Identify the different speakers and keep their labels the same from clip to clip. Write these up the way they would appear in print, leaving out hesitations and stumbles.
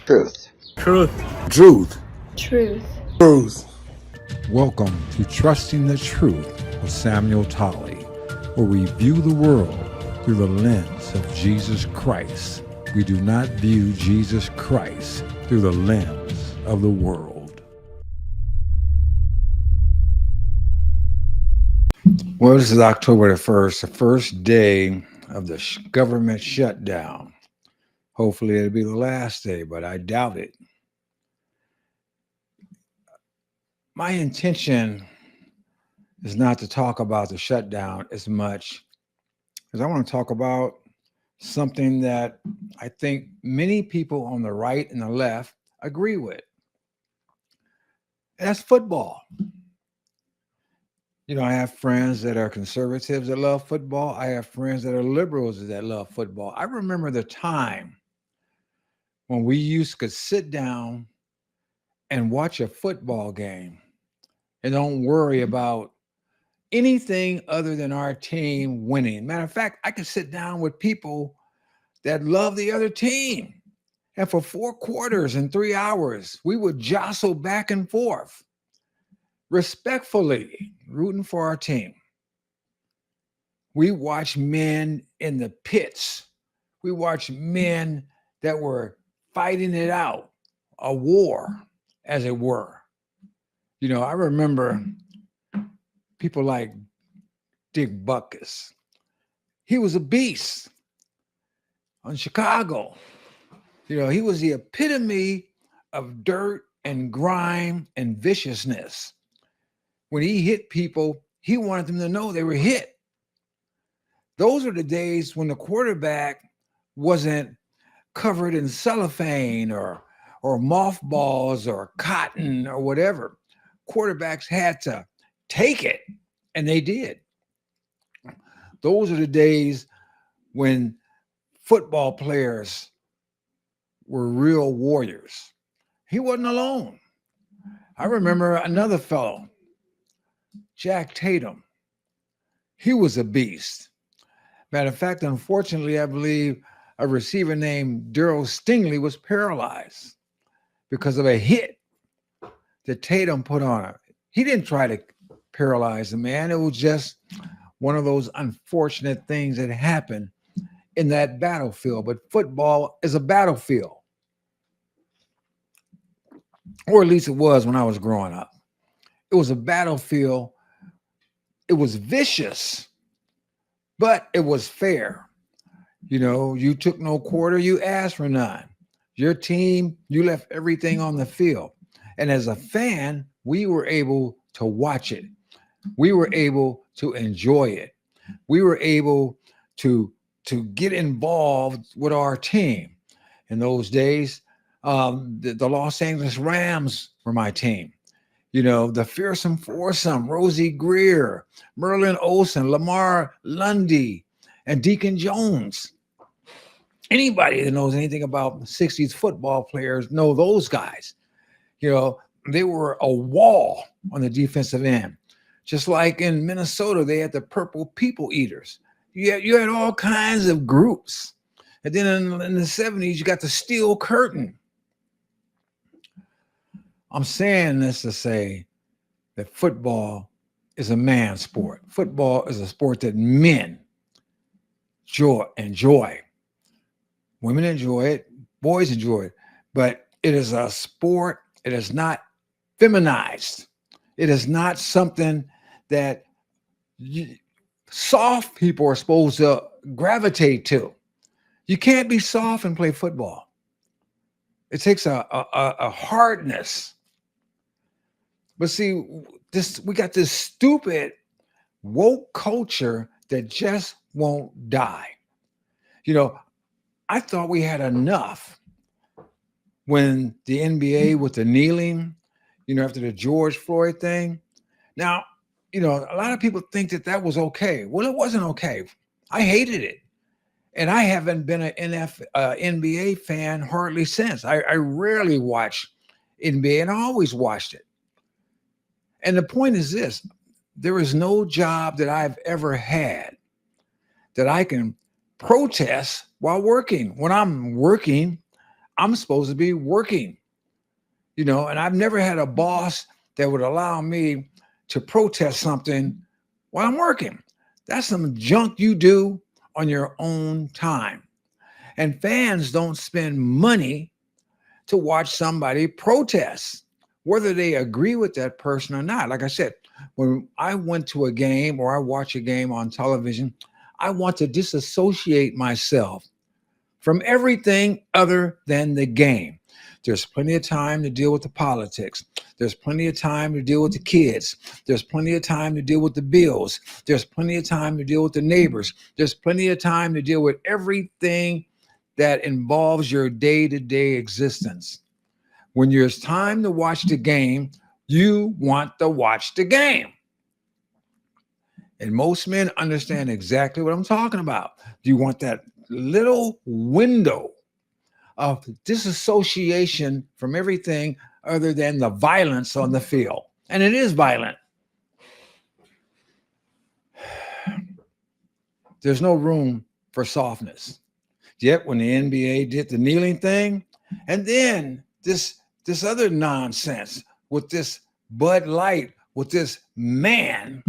Speaker 1: Truth.
Speaker 2: Truth.
Speaker 3: Truth.
Speaker 4: Truth.
Speaker 3: Truth.
Speaker 5: Welcome to Trusting the Truth with Samuel Tolley, where we view the world through the lens of Jesus Christ. We do not view Jesus Christ through the lens of the world. Well, this is October the 1st, the first day of the government shutdown. Hopefully it'll be the last day, but I doubt it. My intention is not to talk about the shutdown as much as I want to talk about something that I think many people on the right and the left agree with. And that's football. You know, I have friends that are conservatives that love football. I have friends that are liberals that love football. I remember the time when we could sit down and watch a football game and don't worry about anything other than our team winning. Matter of fact, I could sit down with people that love the other team. And for 4 quarters and 3 hours, we would jostle back and forth, respectfully rooting for our team. We watched men in the pits. We watched men that were fighting it out, a war, as it were. You know, I remember people like Dick Butkus. He was a beast on Chicago. You know, he was the epitome of dirt and grime and viciousness. When he hit people, he wanted them to know they were hit. Those are the days when the quarterback wasn't covered in cellophane or mothballs or cotton or whatever. Quarterbacks had to take it, and they did. Those are the days when football players were real warriors. He wasn't alone. I remember another fellow, Jack Tatum. He was a beast. Matter of fact, unfortunately, I believe a receiver named Daryl Stingley was paralyzed because of a hit that Tatum put on him. He didn't try to paralyze the man. It was just one of those unfortunate things that happened in that battlefield. But football is a battlefield. Or at least it was when I was growing up. It was a battlefield. It was vicious, but it was fair. You know, you took no quarter, you asked for none. Your team, you left everything on the field. And as a fan, we were able to watch it. We were able to enjoy it. We were able to get involved with our team. In those days, the Los Angeles Rams were my team. You know, the fearsome foursome, Rosie Greer, Merlin Olsen, Lamar Lundy, and Deacon Jones. Anybody that knows anything about 60s football players know those guys. You know, they were a wall on the defensive end. Just like in Minnesota, they had the Purple People Eaters. You had all kinds of groups. And then in the 70s, you got the Steel Curtain. I'm saying this to say that football is a man's sport. Football is a sport that men enjoy. Women enjoy it, boys enjoy it, but it is a sport. It is not feminized. It is not something that soft people are supposed to gravitate to. You can't be soft and play football. It takes a hardness. But see, we got this stupid woke culture that just won't die. You know, I thought we had enough when the NBA with the kneeling, you know, after the George Floyd thing. Now, you know, a lot of people think that was okay. Well, it wasn't okay. I hated it. And I haven't been an NBA fan hardly since. I rarely watch NBA, and I always watched it. And the point is this: there is no job that I've ever had that I can protest while working. When I'm working, I'm supposed to be working, and I've never had a boss that would allow me to protest something while I'm working. That's some junk you do on your own time. And fans don't spend money to watch somebody protest, whether they agree with that person or not. Like I said, when I went to a game or I watch a game on television, I want to disassociate myself from everything other than the game. There's plenty of time to deal with the politics. There's plenty of time to deal with the kids. There's plenty of time to deal with the bills. There's plenty of time to deal with the neighbors. There's plenty of time to deal with everything that involves your day-to-day existence. When there's time to watch the game, you want to watch the game. And most men understand exactly what I'm talking about. You want that little window of disassociation from everything other than the violence on the field. And it is violent. There's no room for softness. Yet when the NBA did the kneeling thing, and then this other nonsense with this Bud Light, with this man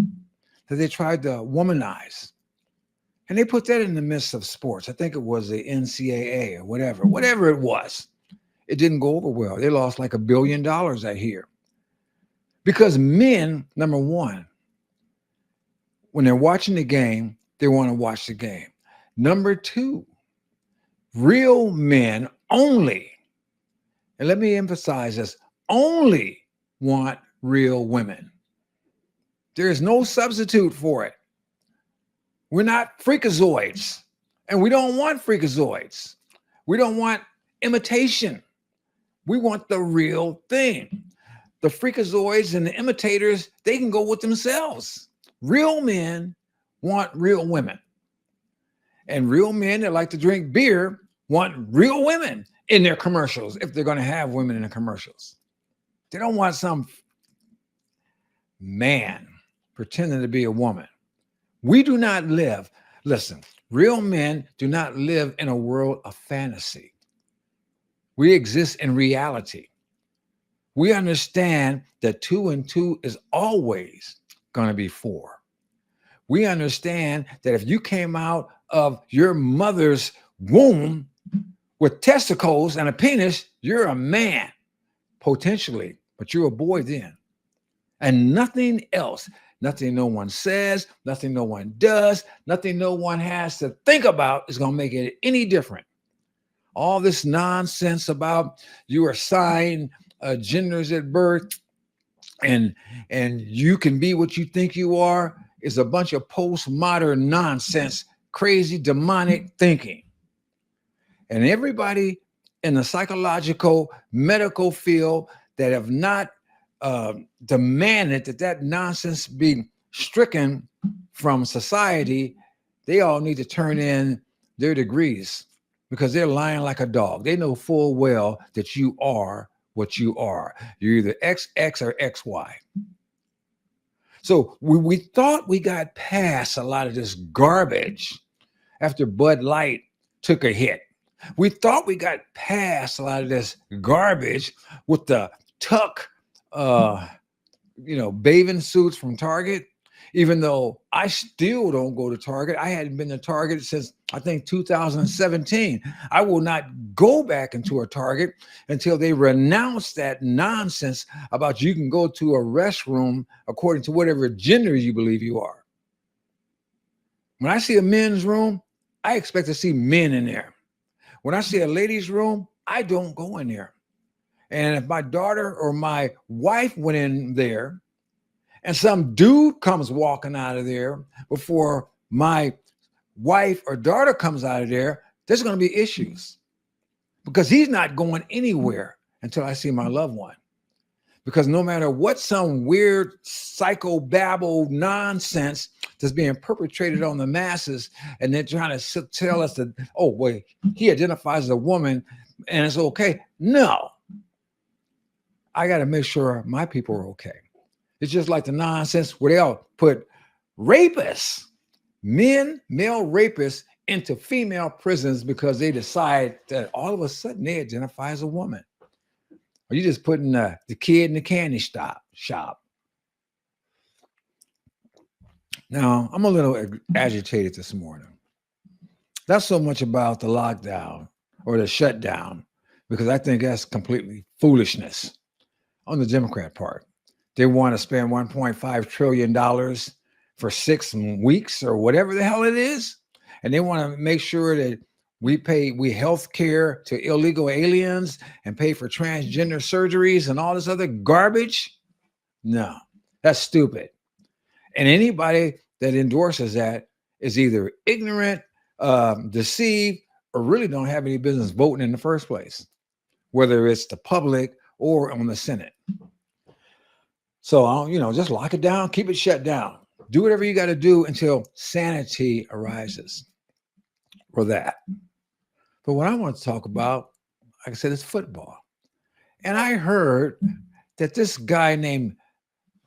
Speaker 5: that they tried to womanize. And they put that in the midst of sports. I think it was the NCAA or whatever it was. It didn't go over well. They lost like $1 billion, I hear. Because men, number one, when they're watching the game, they want to watch the game. Number two, real men only, and let me emphasize this, only want real women. There is no substitute for it. We're not freakazoids, and we don't want freakazoids. We don't want imitation. We want the real thing. The freakazoids and the imitators, they can go with themselves. Real men want real women. And real men that like to drink beer want real women in their commercials if they're going to have women in the commercials. They don't want some man pretending to be a woman. We do not live, listen, real men do not live in a world of fantasy. We exist in reality. We understand that 2 and 2 is always going to be 4. We understand that if you came out of your mother's womb with testicles and a penis, you're a man, potentially, but you're a boy then. And nothing else. Nothing no one says, nothing no one does, nothing no one has to think about is going to make it any different. All this nonsense about you assigned genders at birth and you can be what you think you are is a bunch of postmodern nonsense, crazy, demonic thinking. And everybody in the psychological, medical field that have not demanded that nonsense be stricken from society, they all need to turn in their degrees because they're lying like a dog. They know full well that you are what you are. You're either XX or XY. So we thought we got past a lot of this garbage after Bud Light took a hit. We thought we got past a lot of this garbage with the tuck bathing suits from Target, even though I still don't go to Target. I hadn't been to Target since I think 2017. I will not go back into a Target until they renounce that nonsense about you can go to a restroom according to whatever gender you believe you are. When I see a men's room, I expect to see men in there. When I see a ladies' room, I don't go in there. And if my daughter or my wife went in there and some dude comes walking out of there before my wife or daughter comes out of there, there's going to be issues because he's not going anywhere until I see my loved one. Because no matter what some weird psychobabble nonsense that's being perpetrated on the masses and they're trying to tell us that, oh, wait, he identifies as a woman and it's okay. No. I got to make sure my people are okay. It's just like the nonsense where they all put rapists, male rapists into female prisons because they decide that all of a sudden they identify as a woman. Or you just putting the kid in the candy shop. Now, I'm a little agitated this morning. Not so much about the lockdown or the shutdown, because I think that's completely foolishness on the Democrat part. They want to spend $1.5 trillion for 6 weeks or whatever the hell it is. And they want to make sure that we health care to illegal aliens and pay for transgender surgeries and all this other garbage. No, that's stupid. And anybody that endorses that is either ignorant, deceived, or really don't have any business voting in the first place, whether it's the public or on the Senate. So, just lock it down, keep it shut down. Do whatever you got to do until sanity arises for that. But what I want to talk about, like I said, is football. And I heard that this guy named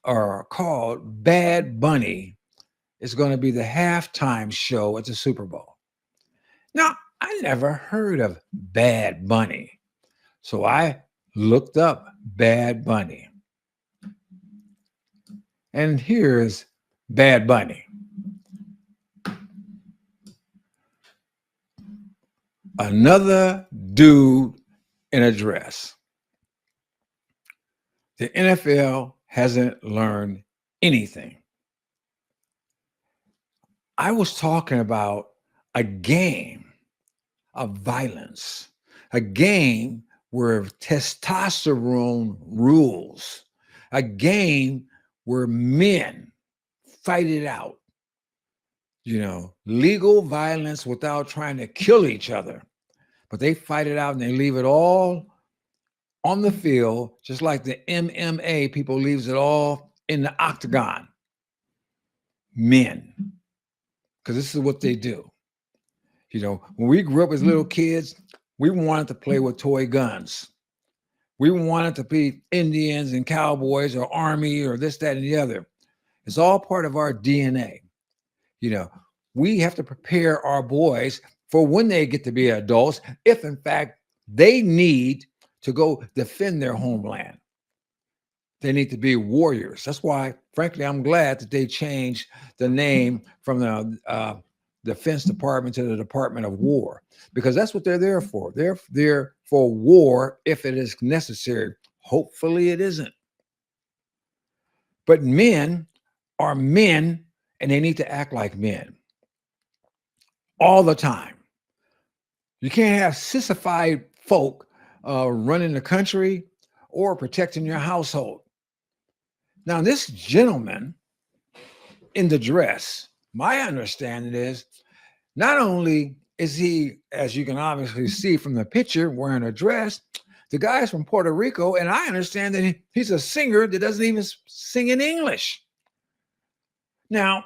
Speaker 5: or called Bad Bunny is going to be the halftime show at the Super Bowl. Now, I never heard of Bad Bunny. So I looked up Bad Bunny. And here's Bad Bunny. Another dude in a dress. The NFL hasn't learned anything. I was talking about a game of violence, a game where testosterone rules, a game where men fight it out. Legal violence without trying to kill each other, but they fight it out and they leave it all on the field, just like the MMA people leaves it all in the octagon. Men, because this is what they do. When we grew up as little kids, we wanted to play with toy guns. We wanted to be Indians and cowboys or army or this, that, and the other. It's all part of our DNA. We have to prepare our boys for when they get to be adults, if in fact they need to go defend their homeland. They need to be warriors. That's why, frankly, I'm glad that they changed the name from the Defense Department to the Department of War, because that's what they're there for. They're there for war if it is necessary. Hopefully it isn't. But men are men, and they need to act like men all the time. You can't have sissified folk running the country or protecting your household. Now, this gentleman in the dress, my understanding is not only is he, as you can obviously see from the picture, wearing a dress, the guy's from Puerto Rico, and I understand that he's a singer that doesn't even sing in English. Now,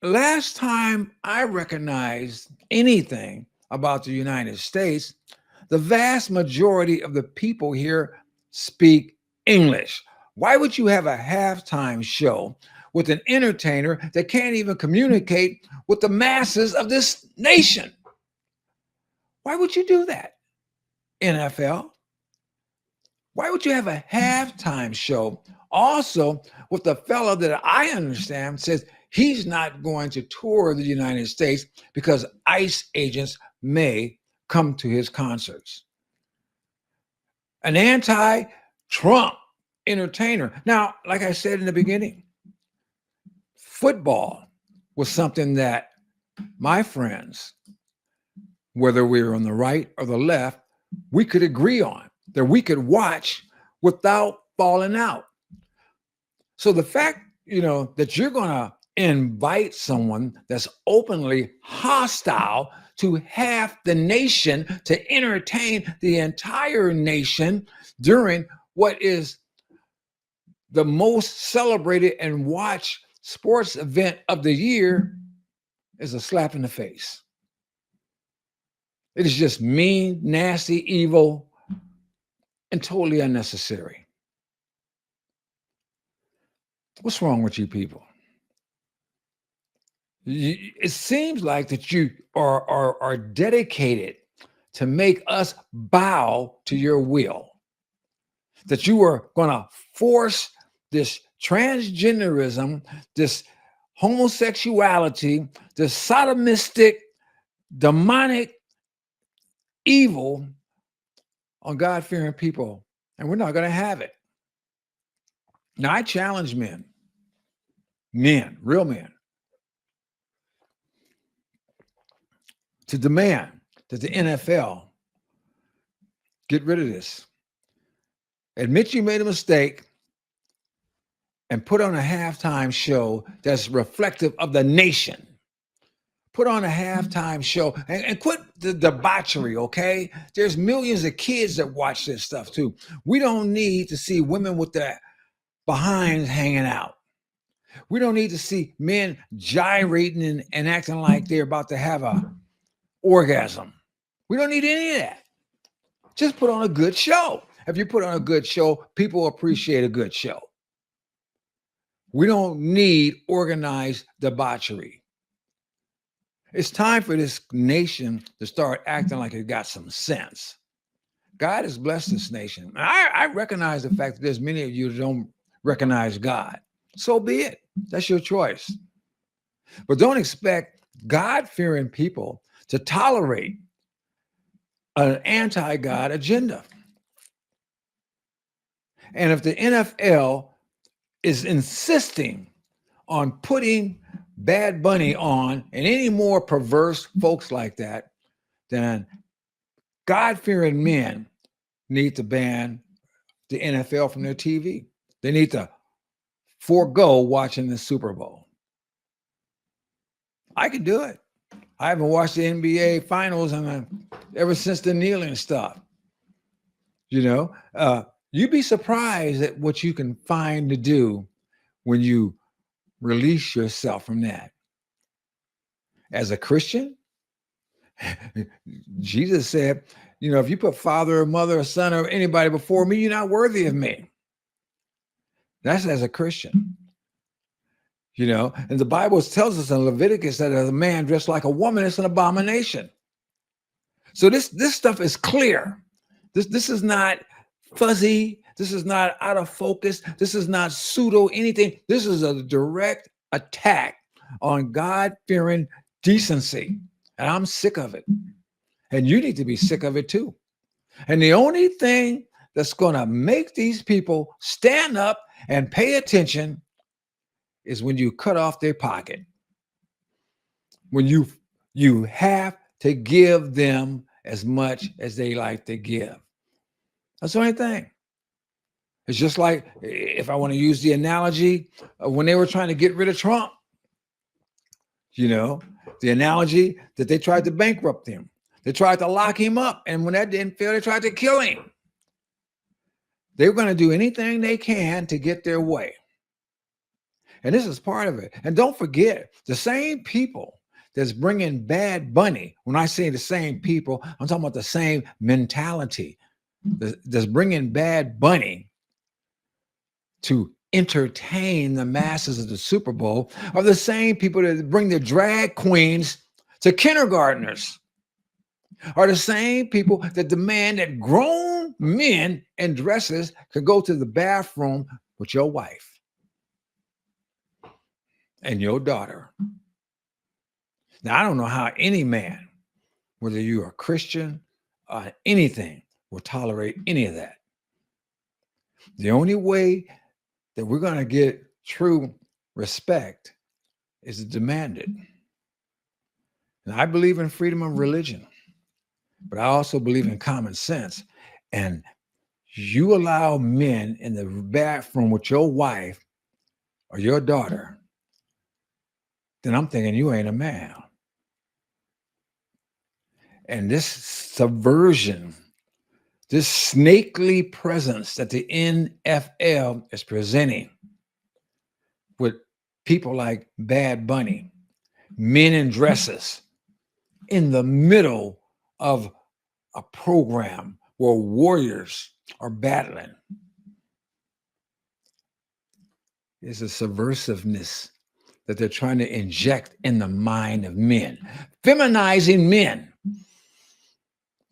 Speaker 5: last time I recognized anything about the United States, the vast majority of the people here speak English. Why would you have a halftime show with an entertainer that can't even communicate with the masses of this nation? Why would you do that, NFL? Why would you have a halftime show also with the fellow that I understand says he's not going to tour the United States because ICE agents may come to his concerts? An anti-Trump entertainer. Now, like I said in the beginning, football was something that my friends, whether we were on the right or the left, we could agree on, that we could watch without falling out. So the fact, that you're going to invite someone that's openly hostile to half the nation to entertain the entire nation during what is the most celebrated and watched sports event of the year is a slap in the face. It is just mean, nasty, evil, and totally unnecessary. What's wrong with you people? It seems like that you are dedicated to make us bow to your will, that you are going to force this transgenderism, this homosexuality, this sodomistic, demonic evil on God-fearing people, and we're not going to have it. Now, I challenge men, real men, to demand that the NFL get rid of this. Admit you made a mistake and put on a halftime show that's reflective of the nation. Put on a halftime show and quit the debauchery, okay? There's millions of kids that watch this stuff too. We don't need to see women with their behinds hanging out. We don't need to see men gyrating and acting like they're about to have a orgasm. We don't need any of that. Just put on a good show. If you put on a good show, people appreciate a good show. We don't need organized debauchery. It's time for this nation to start acting like it got some sense. God has blessed this nation. I recognize the fact that there's many of you that don't recognize God. So be it. That's your choice. But don't expect God-fearing people to tolerate an anti-God agenda. And if the NFL is insisting on putting Bad Bunny on and any more perverse folks like that, then God-fearing men need to ban the NFL from their TV. They need to forego watching the Super Bowl. I can do it. I haven't watched the NBA finals ever since the kneeling stuff. You'd be surprised at what you can find to do when you release yourself from that. As a Christian, Jesus said, if you put father or mother or son or anybody before me, you're not worthy of me. That's as a Christian. And the Bible tells us in Leviticus that a man dressed like a woman is an abomination. So this stuff is clear. This is not fuzzy. This is not out of focus. This is not pseudo anything. This is a direct attack on God-fearing decency. And I'm sick of it. And you need to be sick of it too. And the only thing that's going to make these people stand up and pay attention is when you cut off their pocket. When you have to give them as much as they like to give. That's the only thing. It's just like, if I want to use the analogy of when they were trying to get rid of Trump, the analogy that they tried to bankrupt him. They tried to lock him up. And when that didn't fail, they tried to kill him. They were going to do anything they can to get their way. And this is part of it. And don't forget, the same people that's bringing Bad Bunny, when I say the same people, I'm talking about the same mentality that's bringing Bad Bunny to entertain the masses of the Super Bowl are the same people that bring the drag queens to kindergartners, are the same people that demand that grown men in dresses could go to the bathroom with your wife and your daughter. Now, I don't know how any man, whether you're a Christian or anything, will tolerate any of that. The only way that we're going to get true respect is to demand it. And I believe in freedom of religion, but I also believe in common sense. And you allow men in the bathroom with your wife or your daughter, then I'm thinking you ain't a man. And this subversion, this snakely presence that the NFL is presenting with people like Bad Bunny, men in dresses, in the middle of a program where warriors are battling, is a subversiveness that they're trying to inject in the mind of men, feminizing men,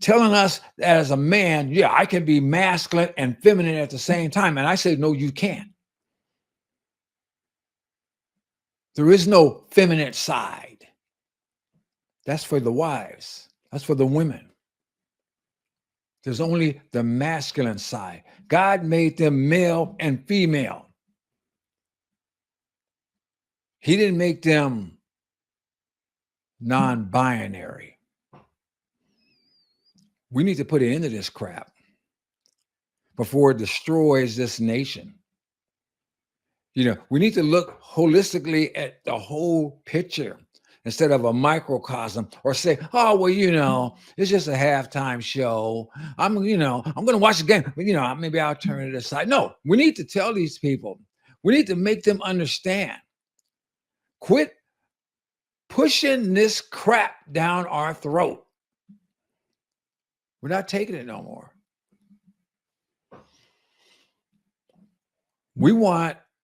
Speaker 5: telling us that as a man, yeah, I can be masculine and feminine at the same time. And I say, no, you can't. There is no feminine side. That's for the wives. That's for the women. There's only the masculine side. God made them male and female. He didn't make them non-binary. We need to put an end to this crap before it destroys this nation. We need to look holistically at the whole picture instead of a microcosm, or say, oh, well, it's just a halftime show. I'm going to watch the game, but, maybe I'll turn it aside. No, we need to tell these people. We need to make them understand. Quit pushing this crap down our throat. We're not taking it no more. We want